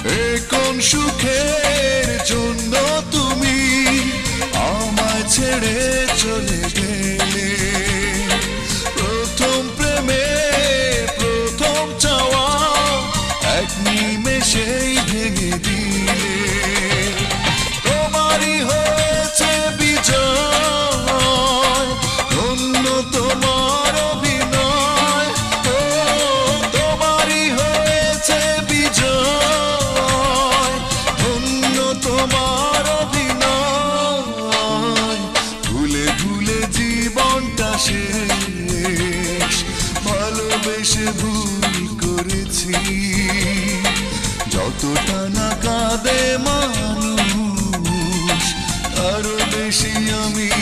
এ কোন সুখের জন্য তুমি আমায় ছেড়ে চলে গেলে? প্রথম প্রেমে প্রথম চাওয়া এক নিমেষেই ভেঙে দিলে। তোমারই হয়েছে বিজয়, ধন্য তোমার অভিনয়। ও তোমারই হয়েছে বিজয়, ধন্য তোমার অভিনয়। ভুলে ভুলে জীবনটা শেষ, ভালোবেসে ভুল করেছি। যতটা না কাঁদে মানুষ, আরো বেশি আমি